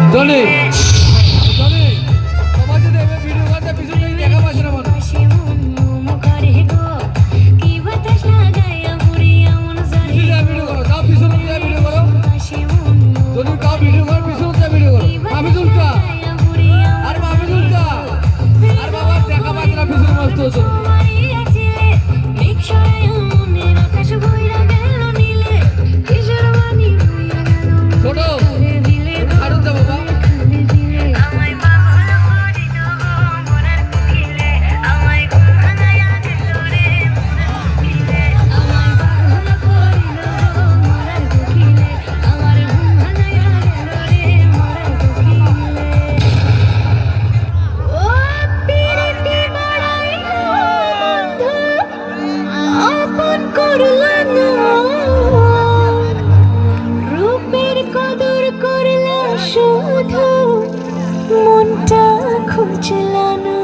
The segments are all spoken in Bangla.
জনি জনি সবাই যদি এমএ ভিডিও করতে পিছনে দেখা পাচ্ছে না মনে কি বাতাস লাগায়া বুড়িয়া মন জারি ভিডিও করো দাও পিছনে গিয়ে ভিডিও করো যদি কাউ ভিডিও করো পিছনে গিয়ে ভিডিও করো আমি দুলটা আর আমি দুলটা আর বাবা দেখা পাচ্ছে না পিছনে মস্ত হচ্ছে ছোট আরুন দা বাবা মনটা খুঁজলানো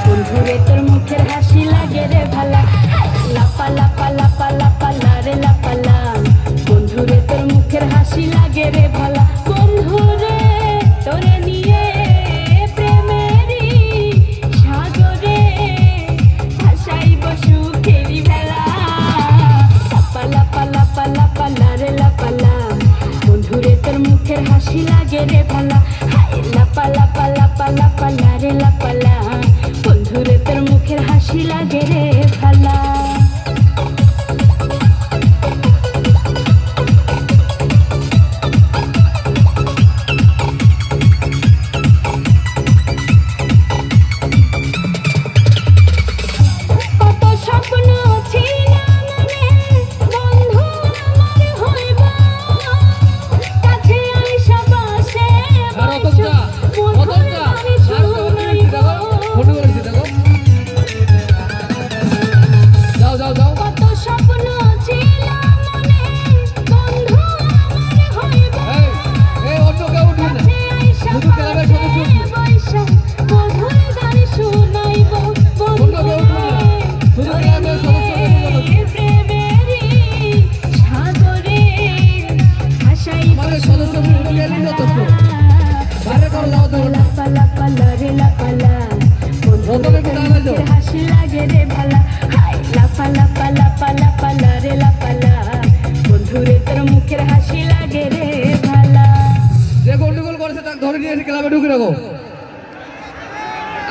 বন্ধুরে তোর মুখের হাসি লাগে রে ভালা লাপা লাপা লাপা লাপা লারে লাপালা বন্ধুরে তোর মুখের হাসি লাগে রে ভালা বন্ধুরে তোরে নিয়ে প্রেমেরই সাগরে ভাসাইব সুখেরই ভেলা লাপা লাপা লাপা লাপা লারে লাপালা বন্ধুরে তোর মুখের হাসি লাগে রে ভালা লাপা লাপা লাপা লাপা লারে লাপালা বন্ধুরে তোর মুখের হাসি লাগে রে ভালা কত স্বপ্ন ছিল মনে বন্ধু আমার হইব কাছে আইসা বসে কত স্বপ্ন ছিল মনে বন্ধু আমার হইব কাছে আইসা বসে মধুর গান শুনাইব বন্ধুরে প্রেমেরই সাগরে ভাসাইব লাপা লাপা লারে লাপালা বন্ধুরে হাসি লাগে রে ভালা লাপা লাপা লাপা লাপা লারে লাপালা বন্ধুরে তোর মুখের হাসি লাগে রে ভালা যে গন্ডগোল করেছে তাকে ধরে নিয়ে এসে ক্লাবে ঢুকে রাখো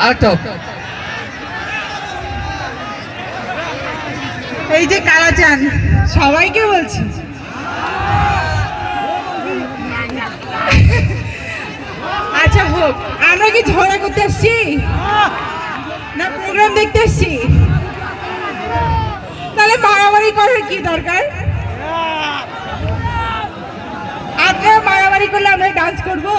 আরেকটা এই যে কালাচান সবাইকে বলছি আচ্ছা হোক আমরা কি ঝগড়া করতে আসছি না প্রোগ্রাম দেখতে আসছি তাহলে মারামারি করার কি দরকার আপনারা মারামারি করলে আমরা ডান্স করবো